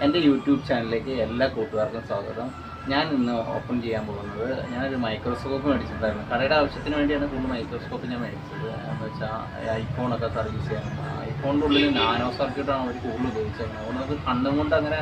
എൻ്റെ യൂട്യൂബ് ചാനലിലേക്ക് എല്ലാ കൂട്ടുകാർക്കും സ്വാഗതം. ഞാൻ ഇന്ന് ഓപ്പൺ ചെയ്യാൻ പോകുന്നത് ഞാനൊരു മൈക്രോസ്കോപ്പ് മേടിച്ചിട്ടുണ്ടായിരുന്നു. കടയുടെ ആവശ്യത്തിന് വേണ്ടിയാണ് കൂടുതൽ മൈക്രോസ്കോപ്പ് ഞാൻ മേടിച്ചത്. എന്ന് വെച്ചാൽ ഐഫോണൊക്കെ സർവീസ് ചെയ്യാൻ. ഐഫോണിൻ്റെ ഉള്ളിൽ നാനോ സർക്യൂട്ടാണ് അവർ കൂടുതൽ ഉപയോഗിച്ചത്. അതുകൊണ്ട് നമുക്ക് കണ്ണും കൊണ്ട് അങ്ങനെ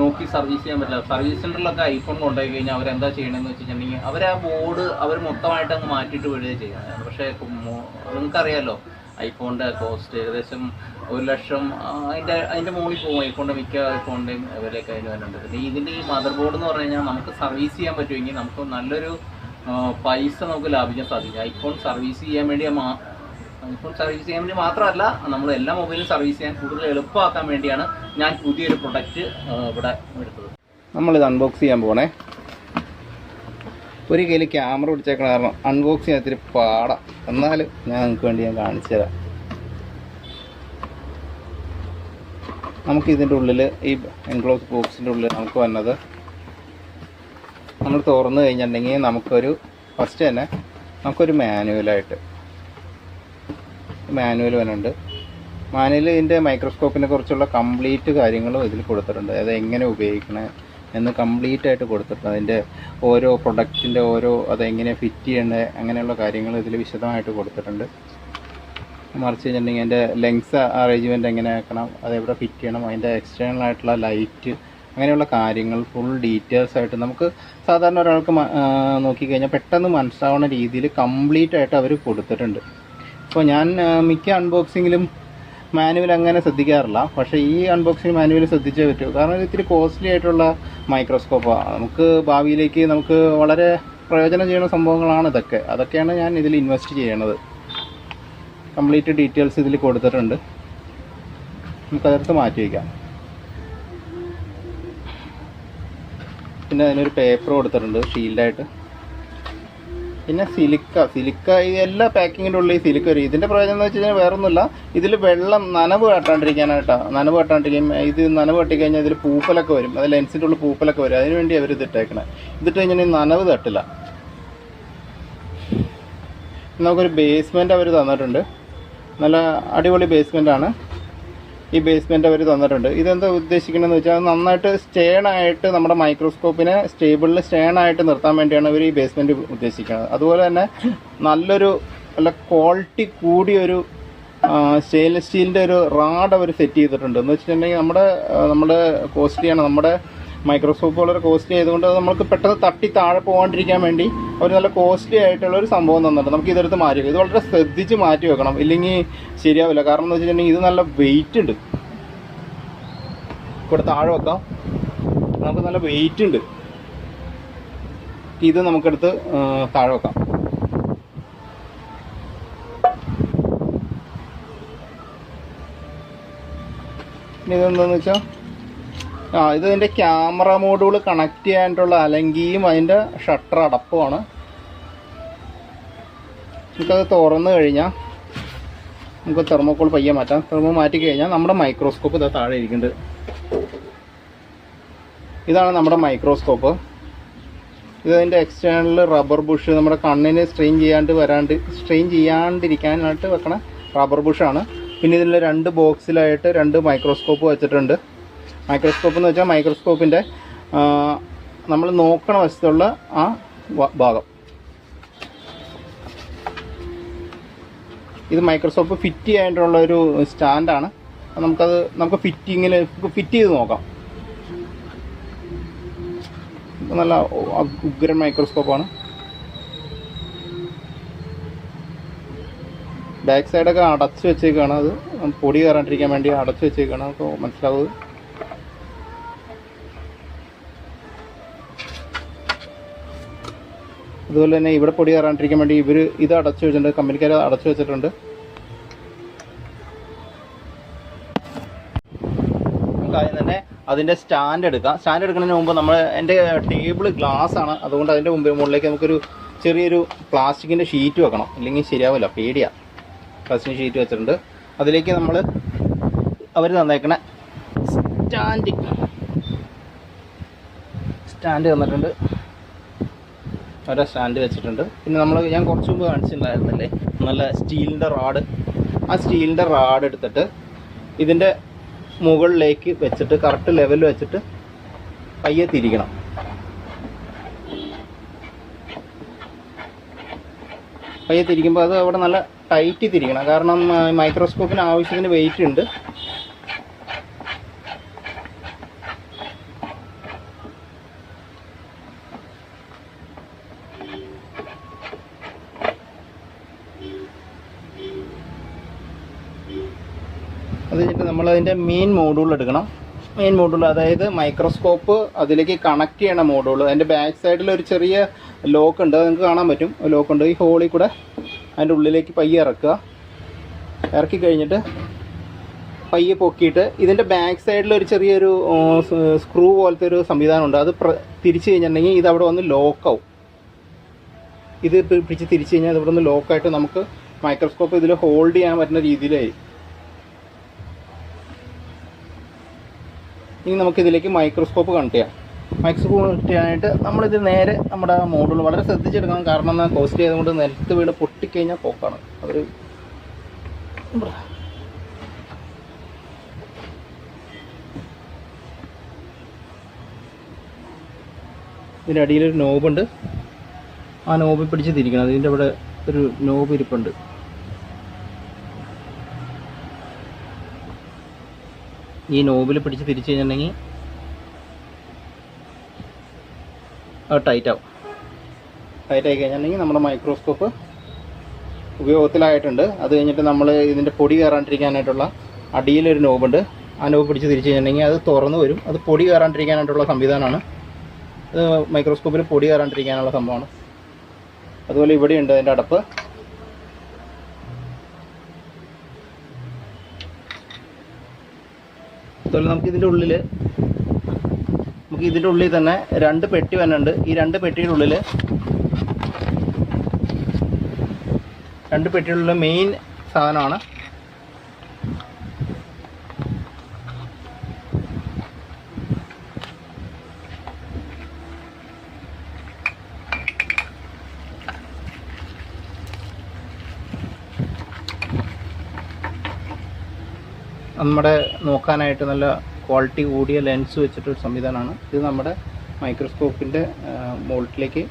നോക്കി സർവീസ് ചെയ്യാൻ പറ്റില്ല. സർവീസ് സെൻ്ററിലൊക്കെ ഐഫോൺ കൊണ്ടുപോയി കഴിഞ്ഞാൽ അവരെന്താ ചെയ്യണമെന്ന് വെച്ചിട്ടുണ്ടെങ്കിൽ അവർ ആ ബോർഡ് അവർ മൊത്തമായിട്ട് അങ്ങ് മാറ്റിയിട്ട് വിടുകയും ചെയ്യുന്നത്. പക്ഷേ നിങ്ങൾക്കറിയാമല്ലോ ഐഫോണിൻ്റെ കോസ്റ്റ് ഏകദേശം 1 ലക്ഷം അതിൻ്റെ മുകളിൽ പോകും. ഐഫോണിൻ്റെ മിക്ക ഐഫോണിൻ്റെയും വിലയൊക്കെ അതിന് വരുന്നുണ്ട്. പിന്നെ ഇതിൻ്റെ ഈ മദർ ബോർഡ് എന്ന് പറഞ്ഞു കഴിഞ്ഞാൽ നമുക്ക് സർവീസ് ചെയ്യാൻ പറ്റുമെങ്കിൽ നമുക്ക് നല്ലൊരു പൈസ നമുക്ക് ലാഭിക്കാൻ സാധിക്കും. ഐഫോൺ സർവീസ് ചെയ്യാൻ വേണ്ടി മാത്രമല്ല, നമ്മൾ എല്ലാ മൊബൈലും സർവീസ് ചെയ്യാൻ കൂടുതൽ എളുപ്പമാക്കാൻ വേണ്ടിയാണ് ഞാൻ പുതിയൊരു പ്രൊഡക്റ്റ് ഇവിടെ എടുത്തത്. നമ്മളിത് അൺബോക്സ് ചെയ്യാൻ പോകണേ. ഒരു കയ്യിൽ ക്യാമറ പിടിച്ചേക്കണ കാരണം അൺബോക്സ് ചെയ്യാൻ ഇത്തിരി പാടാം. എന്നാലും നിങ്ങൾക്ക് വേണ്ടി ഞാൻ കാണിച്ചു തരാം. നമുക്ക് ഇതിൻ്റെ ഉള്ളിൽ ഈ എൻക്ലോസ് ബോക്സിൻ്റെ ഉള്ളിൽ നമുക്ക് വന്നത് നമ്മൾ തുറന്നു കഴിഞ്ഞിട്ടുണ്ടെങ്കിൽ നമുക്കൊരു ഫസ്റ്റ് തന്നെ നമുക്കൊരു മാനുവൽ വരുന്നുണ്ട്. മാനുവൽ ഇതിൻ്റെ മൈക്രോസ്കോപ്പിനെ കുറിച്ചുള്ള കംപ്ലീറ്റ് കാര്യങ്ങളും ഇതിൽ കൊടുത്തിട്ടുണ്ട്. അത് എങ്ങനെ ഉപയോഗിക്കണേ എന്ന് കംപ്ലീറ്റ് ആയിട്ട് കൊടുത്തിട്ടുണ്ട്. അതിൻ്റെ ഓരോ പ്രൊഡക്റ്റിൻ്റെ അതെങ്ങനെ ഫിറ്റ് ചെയ്യേണ്ടത് അങ്ങനെയുള്ള കാര്യങ്ങൾ ഇതിൽ വിശദമായിട്ട് കൊടുത്തിട്ടുണ്ട്. മറിച്ച് കഴിഞ്ഞിട്ടുണ്ടെങ്കിൽ അതിൻ്റെ ലെങ്സ് അറേഞ്ച്മെൻറ്റ് എങ്ങനെ ആക്കണം, അതെവിടെ ഫിറ്റ് ചെയ്യണം, അതിൻ്റെ എക്സ്റ്റേണൽ ആയിട്ടുള്ള ലൈറ്റ്, അങ്ങനെയുള്ള കാര്യങ്ങൾ ഫുൾ ഡീറ്റെയിൽസ് ആയിട്ട് നമുക്ക് സാധാരണ ഒരാൾക്ക് നോക്കിക്കഴിഞ്ഞാൽ പെട്ടെന്ന് മനസ്സിലാവുന്ന രീതിയിൽ കംപ്ലീറ്റ് ആയിട്ട് അവർ കൊടുത്തിട്ടുണ്ട്. അപ്പോൾ ഞാൻ മിക്ക അൺബോക്സിങ്ങിലും മാനുവൽ അങ്ങനെ ശ്രദ്ധിക്കാറില്ല. പക്ഷേ ഈ അൺബോക്സിങ് മാനുവൽ ശ്രദ്ധിച്ചേ പറ്റൂ. കാരണം ഇത് ഇത്തിരി കോസ്റ്റ്ലി ആയിട്ടുള്ള മൈക്രോസ്കോപ്പാണ്. നമുക്ക് ഭാവിയിലേക്ക് നമുക്ക് വളരെ പ്രയോജനം ചെയ്യുന്ന സംഭവങ്ങളാണ് ഇതൊക്കെ. അതൊക്കെയാണ് ഞാൻ ഇതിൽ ഇൻവെസ്റ്റ് ചെയ്യണത്. കംപ്ലീറ്റ് ഡീറ്റെയിൽസ് ഇതിൽ കൊടുത്തിട്ടുണ്ട്. നമുക്കതെടുത്ത് മാറ്റി വയ്ക്കാം. പിന്നെ അതിനൊരു പേപ്പർ കൊടുത്തിട്ടുണ്ട് ഷീൽഡായിട്ട്. പിന്നെ സിലിക്ക എല്ലാ പാക്കിങ്ങിൻ്റെ ഉള്ളിൽ സിലിക്ക വരും. ഇതിൻ്റെ പ്രയോജനം എന്ന് വെച്ച് കഴിഞ്ഞാൽ വേറൊന്നുമില്ല, ഇതിൽ വെള്ളം നനവ് കാട്ടാണ്ടിരിക്കാനായിട്ടാണ്. നനവ് കട്ടിക്കഴിഞ്ഞാൽ ഇതിൽ പൂപ്പലൊക്കെ വരും. അത് ലെൻസിൻ്റെ ഉള്ളിൽ പൂപ്പലൊക്കെ വരും. അതിന് വേണ്ടി അവർ ഇതിട്ടേക്കണേ. ഇതിട്ട് കഴിഞ്ഞാൽ നനവ് തട്ടില്ല. നമുക്കൊരു ബേസ്മെൻറ്റ് അവർ തന്നിട്ടുണ്ട്. നല്ല അടിപൊളി ബേസ്മെൻറ്റാണ്. ഈ ബേസ്മെൻറ്റ് അവർ തന്നിട്ടുണ്ട്. ഇതെന്താ ഉദ്ദേശിക്കണമെന്ന് വെച്ചാൽ നന്നായിട്ട് സ്റ്റേണായിട്ട് നമ്മുടെ മൈക്രോസ്കോപ്പിനെ സ്റ്റേബിളിൽ സ്റ്റേണായിട്ട് നിർത്താൻ വേണ്ടിയാണ് അവർ ഈ ബേസ്മെൻറ്റ് ഉദ്ദേശിക്കുന്നത്. അതുപോലെ തന്നെ നല്ല ക്വാളിറ്റി കൂടിയൊരു സ്റ്റെയിൻലെസ് സ്റ്റീലിൻ്റെ ഒരു റാഡ് അവർ സെറ്റ് ചെയ്തിട്ടുണ്ട്. എന്ന് വെച്ചിട്ടുണ്ടെങ്കിൽ നമ്മുടെ കോസ്റ്റ്ലിയാണ്. നമ്മുടെ മൈക്രോസ്കോപ്പ് വളരെ കോസ്റ്റ്ലി ആയതുകൊണ്ട് അത് നമുക്ക് പെട്ടെന്ന് തട്ടി താഴെ പോകാണ്ടിരിക്കാൻ വേണ്ടി അവർ നല്ല കോസ്റ്റ്ലി ആയിട്ടുള്ളൊരു സംഭവം തന്നിട്ടുണ്ട്. നമുക്ക് ഇതെടുത്ത് മാറ്റി വെക്കാം. ഇത് വളരെ ശ്രദ്ധിച്ച് മാറ്റി വെക്കണം, ഇല്ലെങ്കിൽ ശരിയാവില്ല. കാരണം എന്ന് വെച്ചിട്ടുണ്ടെങ്കിൽ ഇത് നല്ല വെയിറ്റ് ഉണ്ട്. ഇവിടെ താഴെ വെക്കാം. നമുക്ക് നല്ല വെയിറ്റ് ഉണ്ട്. ഇത് നമുക്കെടുത്ത് താഴെ വെക്കാം. ഇനി ഇതെന്താണെന്ന് വെച്ചാൽ ഇത് ഇതിൻ്റെ ക്യാമറ മോഡുകൾ കണക്ട് ചെയ്യാനായിട്ടുള്ള അലങ്കിയും അതിൻ്റെ ഷട്ടർ അടപ്പുമാണ്. നമുക്കത് തുറന്നു കഴിഞ്ഞാൽ നമുക്ക് തെർമോക്കോൾ പയ്യെ മാറ്റാം. മാറ്റി കഴിഞ്ഞാൽ നമ്മുടെ മൈക്രോസ്കോപ്പ് ഇതാ താഴെ ഇരിക്കുന്നുണ്ട്. ഇതാണ് നമ്മുടെ മൈക്രോസ്കോപ്പ്. ഇതിൻ്റെ എക്സ്റ്റേണൽ റബ്ബർ ബുഷ്, നമ്മുടെ കണ്ണിന് സ്ട്രെയിൻ ചെയ്യാണ്ടിരിക്കാനായിട്ട് വെക്കണ റബ്ബർ ബുഷാണ്. പിന്നെ ഇതിൽ 2 ബോക്സിലായിട്ട് 2 മൈക്രോസ്കോപ്പ് വെച്ചിട്ടുണ്ട്. മൈക്രോസ്കോപ്പ് എന്ന് വെച്ചാൽ മൈക്രോസ്കോപ്പിൻ്റെ നമ്മൾ നോക്കണ വശത്തുള്ള ആ ഭാഗം. ഇത് മൈക്രോസ്കോപ്പ് ഫിറ്റ് ചെയ്യാനായിട്ടുള്ള ഒരു സ്റ്റാൻഡാണ്. നമുക്ക് ഫിറ്റ് ചെയ്ത് നോക്കാം. നല്ല ഉഗ്രൻ മൈക്രോസ്കോപ്പാണ്. ബാക്ക് സൈഡൊക്കെ അടച്ചു വെച്ചേക്കാണ്. അത് പൊടി കയറാണ്ടിരിക്കാൻ വേണ്ടി അടച്ചു വെച്ചേക്കാണ്. അപ്പോൾ മനസ്സിലാവുന്നത്. അതുപോലെ തന്നെ ഇവിടെ പൊടി കയറാണ്ടിരിക്കാൻ വേണ്ടി ഇത് അടച്ചു വെച്ചിട്ടുണ്ട്. കമ്പനിക്കാർ അടച്ചു വെച്ചിട്ടുണ്ട്. നമുക്ക് ആദ്യം തന്നെ അതിൻ്റെ സ്റ്റാൻഡ് എടുക്കാം. സ്റ്റാൻഡ് എടുക്കുന്നതിന് മുമ്പ് എൻ്റെ ടേബിൾ ഗ്ലാസ് ആണ്. അതുകൊണ്ട് അതിൻ്റെ മുകളിലേക്ക് നമുക്കൊരു ചെറിയൊരു പ്ലാസ്റ്റിക്കിൻ്റെ ഷീറ്റ് വെക്കണം, ഇല്ലെങ്കിൽ ശരിയാവില്ല, പേടിയാണ്. പ്ലാസ്റ്റിക് ഷീറ്റ് വെച്ചിട്ടുണ്ട്. അതിലേക്ക് അവർ തന്നേക്കണ സ്റ്റാൻഡ് തന്നിട്ടുണ്ട്. സ്റ്റാൻഡ് വെച്ചിട്ടുണ്ട്. പിന്നെ ഞാൻ കുറച്ച് മുമ്പ് കാണിച്ചിട്ടുണ്ടായിരുന്നല്ലേ നല്ല സ്റ്റീലിൻ്റെ റാഡ്. ആ സ്റ്റീലിൻ്റെ റാഡ് എടുത്തിട്ട് ഇതിൻ്റെ മുകളിലേക്ക് വെച്ചിട്ട് കറക്റ്റ് ലെവലിൽ വെച്ചിട്ട് പയ്യെ തിരിക്കണം. പയ്യെ തിരിക്കുമ്പോൾ അത് അവിടെ നല്ല ടൈറ്റ് തിരിക്കണം. കാരണം മൈക്രോസ്കോപ്പിന് ആവശ്യത്തിന് വെയിറ്റ് ഉണ്ട്. അത് കഴിഞ്ഞിട്ട് നമ്മളതിൻ്റെ മെയിൻ മോഡ്യൂൾ എടുക്കണം. മെയിൻ മോഡ്യൂൾ അതായത് മൈക്രോസ്കോപ്പ് അതിലേക്ക് കണക്ട് ചെയ്യണ മോഡ്യൂൾ. അതിൻ്റെ ബാക്ക് സൈഡിൽ ഒരു ചെറിയ ലോക്ക് ഉണ്ട്, അത് നിങ്ങൾക്ക് കാണാൻ പറ്റും. ലോക്ക് ഉണ്ട്. ഈ ഹോളിൽ കൂടെ അതിൻ്റെ ഉള്ളിലേക്ക് പയ്യെ ഇറക്കുക. ഇറക്കി കഴിഞ്ഞിട്ട് പയ്യെ പൊക്കിയിട്ട് ഇതിൻ്റെ ബാക്ക് സൈഡിൽ ഒരു ചെറിയൊരു സ്ക്രൂ പോലത്തെ ഒരു സംവിധാനമുണ്ട്. അത് തിരിച്ചു കഴിഞ്ഞിട്ടുണ്ടെങ്കിൽ ഇത് അവിടെ വന്ന് ലോക്കാവും. ഇത് പിടിച്ച് തിരിച്ചു കഴിഞ്ഞാൽ ഇവിടെ നിന്ന് ലോക്കായിട്ട് നമുക്ക് മൈക്രോസ്കോപ്പ് ഇതിൽ ഹോൾഡ് ചെയ്യാൻ പറ്റുന്ന രീതിയിലായി. ഇനി നമുക്കിതിലേക്ക് മൈക്രോസ്കോപ്പ് കണക്ട് ചെയ്യാം. മൈക്രോസ്കോപ്പ് കണക്ട് ചെയ്യാനായിട്ട് നമ്മളിത് നേരെ നമ്മുടെ മോഡുകൾ വളരെ ശ്രദ്ധിച്ചെടുക്കണം. കാരണം എന്നാൽ കോസ്റ്റ് ചെയ്തുകൊണ്ട് നിലത്ത് വീട് പൊട്ടിക്കഴിഞ്ഞാൽ പോക്കാണ്. അവർ ഇതിൻ്റെ അടിയിലൊരു നോബുണ്ട്. ആ നോബ് പിടിച്ച് തിരിക്കണം. അതിൻ്റെ ഇവിടെ ഒരു നോബ് ഇരിപ്പുണ്ട്. ഈ നോബിൽ പിടിച്ച് തിരിച്ചു കഴിഞ്ഞിട്ടുണ്ടെങ്കിൽ അത് ടൈറ്റാവും. ടൈറ്റായി കഴിഞ്ഞിട്ടുണ്ടെങ്കിൽ നമ്മുടെ മൈക്രോസ്കോപ്പ് ഉപയോഗത്തിലായിട്ടുണ്ട്. അത് കഴിഞ്ഞിട്ട് നമ്മൾ ഇതിൻ്റെ പൊടി കയറാണ്ടിരിക്കാനായിട്ടുള്ള അടിയിലൊരു നോബുണ്ട്. ആ നോബ് പിടിച്ച് തിരിച്ചു കഴിഞ്ഞിട്ടുണ്ടെങ്കിൽ അത് തുറന്നു വരും. അത് പൊടി കയറാണ്ടിരിക്കാനായിട്ടുള്ള സംവിധാനമാണ്. അത് മൈക്രോസ്കോപ്പിൽ പൊടി കയറാണ്ടിരിക്കാനുള്ള സംഭവമാണ്. അതുപോലെ ഇവിടെയുണ്ട് അതിൻ്റെ അടപ്പ്. അതുപോലെ നമുക്ക് ഇതിൻ്റെ ഉള്ളിൽ തന്നെ 2 പെട്ടി വരുന്നുണ്ട്. ഈ 2 പെട്ടിയുടെ ഉള്ളിൽ മെയിൻ സാധനമാണ് നമ്മുടെ നോക്കാനായിട്ട് നല്ല ക്വാളിറ്റി കൂടിയ ലെൻസ് വെച്ചിട്ടൊരു സംവിധാനമാണ്. ഇത് നമ്മുടെ മൈക്രോസ്കോപ്പിൻ്റെ മോൾട്ടിലേക്ക്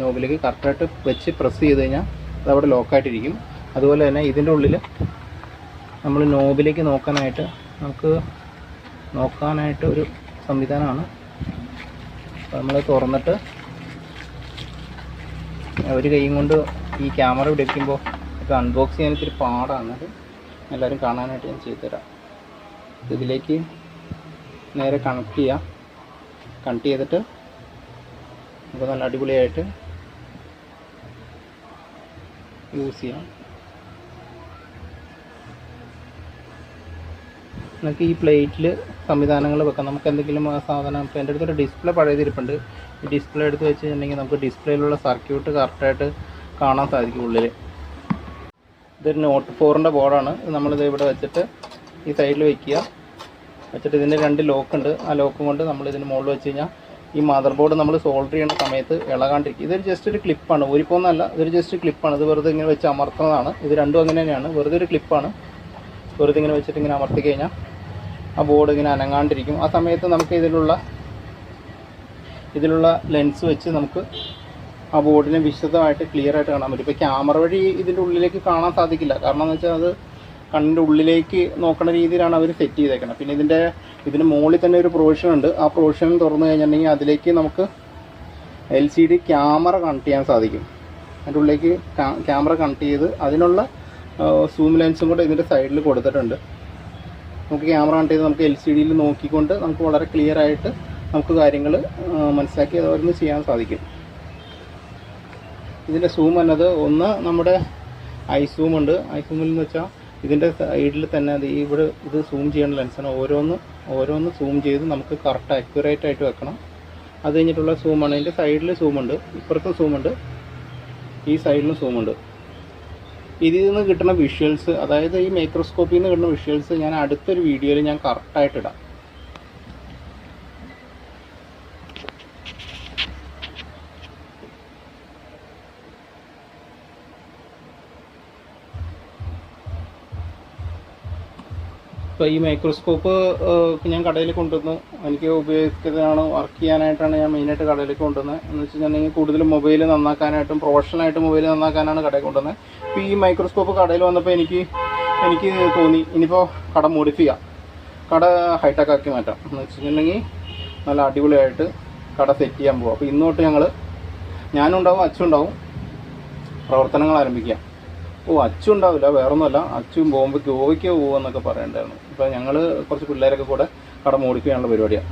നോബിലേക്ക് കറക്റ്റായിട്ട് വെച്ച് പ്രസ് ചെയ്ത് കഴിഞ്ഞാൽ അതവിടെ ലോക്കായിട്ടിരിക്കും. അതുപോലെ തന്നെ ഇതിൻ്റെ ഉള്ളിൽ നമ്മൾ നോബിലേക്ക് നോക്കാനായിട്ട് ഒരു സംവിധാനമാണ്. നമ്മൾ തുറന്നിട്ട് ഒരു കൈയും കൊണ്ട് ഈ ക്യാമറ പിടിക്കുമ്പോൾ ഇത് അൺബോക്സ് ചെയ്യാൻ ഇത്തിരി പാടാണ്. അത് എല്ലാവരും കാണാനായിട്ട് ഞാൻ ചെയ്തുതരാം. ഇതിലേക്ക് നേരെ കണക്ട് ചെയ്തിട്ട് നമുക്ക് നല്ല അടിപൊളിയായിട്ട് യൂസ് ചെയ്യാം. നമുക്ക് ഈ പ്ലേറ്റിൽ സംവിധാനങ്ങൾ വെക്കാം. നമുക്ക് എന്തെങ്കിലും സാധനം, ഇപ്പോൾ എൻ്റെ അടുത്തൊരു ഡിസ്പ്ലേ പഴയതിരിപ്പുണ്ട്. ഈ ഡിസ്പ്ലേ എടുത്ത് വെച്ച് കഴിഞ്ഞിട്ടുണ്ടെങ്കിൽ നമുക്ക് ഡിസ്പ്ലേയിലുള്ള സർക്യൂട്ട് കറക്റ്റായിട്ട് കാണാൻ സാധിക്കും ഉള്ളിൽ. ഇതൊരു നോട്ട് 4ൻ്റെ ബോർഡാണ്. നമ്മളിത് ഇവിടെ വെച്ചിട്ട് ഈ സൈഡിൽ വെച്ചിട്ട് ഇതിൻ്റെ 2 ലോക്കുണ്ട്. ആ ലോക്കും കൊണ്ട് നമ്മൾ ഇതിന് മുകളിൽ വെച്ച് കഴിഞ്ഞാൽ ഈ മദർ ബോർഡ് നമ്മൾ സോൾഡർ ചെയ്യുന്ന സമയത്ത് ഇളകാണ്ടിരിക്കും. ഇതൊരു ജസ്റ്റ് ഒരു ക്ലിപ്പാണ്, ഊരിപ്പോന്നല്ല. ഇതൊരു ജസ്റ്റ് ക്ലിപ്പാണ്. ഇത് വെറുതെ ഇങ്ങനെ വെച്ച് അമർത്തുന്നതാണ്. ഇത് രണ്ടും അങ്ങനെ തന്നെയാണ്. വെറുതെ ഒരു ക്ലിപ്പാണ്. വെറുതെ ഇങ്ങനെ വെച്ചിട്ട് ഇങ്ങനെ അമർത്തി കഴിഞ്ഞാൽ ആ ബോർഡ് ഇങ്ങനെ അനങ്ങാണ്ടിരിക്കും. ആ സമയത്ത് നമുക്ക് ഇതിലുള്ള ലെൻസ് വെച്ച് നമുക്ക് ആ ബോർഡിനെ വിശദമായിട്ട് ക്ലിയറായിട്ട് കാണാൻ പറ്റും. ഇപ്പോൾ ക്യാമറ വഴി ഇതിൻ്റെ ഉള്ളിലേക്ക് കാണാൻ സാധിക്കില്ല. കാരണം എന്ന് വെച്ചാൽ അത് കണ്ണിൻ്റെ ഉള്ളിലേക്ക് നോക്കുന്ന രീതിയിലാണ് അവർ സെറ്റ് ചെയ്തേക്കുന്നത്. പിന്നെ ഇതിന് മുകളിൽ തന്നെ ഒരു പ്രൊവിഷൻ ഉണ്ട്. ആ പ്രൊവിഷൻ തുറന്നു കഴിഞ്ഞിട്ടുണ്ടെങ്കിൽ അതിലേക്ക് നമുക്ക് LCD ക്യാമറ കണക്ട് ചെയ്യാൻ സാധിക്കും. അതിൻ്റെ ഉള്ളിലേക്ക് ക്യാമറ കണക്ട് ചെയ്ത് അതിനുള്ള സൂം ലെൻസും കൂടെ ഇതിൻ്റെ സൈഡിൽ കൊടുത്തിട്ടുണ്ട്. നമുക്ക് ക്യാമറ കണക്ട് ചെയ്ത് നമുക്ക് LCDയിൽ നോക്കിക്കൊണ്ട് നമുക്ക് വളരെ ക്ലിയർ ആയിട്ട് നമുക്ക് കാര്യങ്ങൾ മനസ്സിലാക്കി അതോരോന്ന് ചെയ്യാൻ സാധിക്കും. ഇതിൻ്റെ സൂം എന്നത് ഒന്ന് നമ്മുടെ ഐ സൂം ഉണ്ട്. ഐ സൂമിൽ എന്ന് വെച്ചാൽ ഇതിൻ്റെ സൈഡിൽ തന്നെ ഇത് സൂം ചെയ്യേണ്ട ലെൻസാണ്. ഓരോന്ന് സൂം ചെയ്ത് നമുക്ക് കറക്റ്റ് അക്യുറേറ്റ് ആയിട്ട് വെക്കണം. അത് കഴിഞ്ഞിട്ടുള്ള സൂമാണ്. ഇതിൻ്റെ സൈഡിൽ സൂമുണ്ട്, ഇപ്പുറത്തും സൂമുണ്ട്, ഈ സൈഡിലും സൂമുണ്ട്. ഇതിൽ നിന്ന് കിട്ടുന്ന വിഷ്വൽസ്, അതായത് ഈ മൈക്രോസ്കോപ്പിൽ നിന്ന് കിട്ടുന്ന വിഷ്വൽസ് ഞാൻ അടുത്തൊരു വീഡിയോയിൽ ഞാൻ കറക്റ്റായിട്ടിടാം. അപ്പോൾ ഈ മൈക്രോസ്കോപ്പ് ഞാൻ കടയിൽ കൊണ്ടുവന്നു. എനിക്ക് ഉപയോഗിക്കുന്നതാണ്, വർക്ക് ചെയ്യാനായിട്ടാണ് ഞാൻ മെയിനായിട്ട് കടയിലേക്ക് കൊണ്ടുവന്നത്. എന്ന് വെച്ചിട്ടുണ്ടെങ്കിൽ കൂടുതലും മൊബൈൽ നന്നാക്കാനായിട്ടും പ്രൊഫഷണലായിട്ട് മൊബൈൽ നന്നാക്കാനാണ് കടയിൽ കൊണ്ടുവന്നത്. ഇപ്പോൾ ഈ മൈക്രോസ്കോപ്പ് കടയിൽ വന്നപ്പോൾ എനിക്ക് തോന്നി ഇനിയിപ്പോൾ കട മോഡിഫൈ ചെയ്യാം, കട ഹൈടെക് ആക്കി മാറ്റാം. എന്ന് വെച്ചിട്ടുണ്ടെങ്കിൽ നല്ല അടിപൊളിയായിട്ട് കട സെറ്റ് ചെയ്യാൻ പോകാം. അപ്പോൾ ഇന്ന് തൊട്ട് ഞാനുണ്ടാവും, അച്ഛനുണ്ടാവും, പ്രവർത്തനങ്ങൾ ആരംഭിക്കാം. അച്ചു ഉണ്ടാവില്ല, വേറൊന്നുമല്ല, അച്ചും ഗോവയ്ക്ക് പോകുമെന്നൊക്കെ പറയണ്ടായിരുന്നു. ഇപ്പോൾ ഞങ്ങൾ കുറച്ച് പിള്ളേരൊക്കെ കൂടെ കട മോഡിഫൈ ചെയ്യാനുള്ള പരിപാടിയാണ്.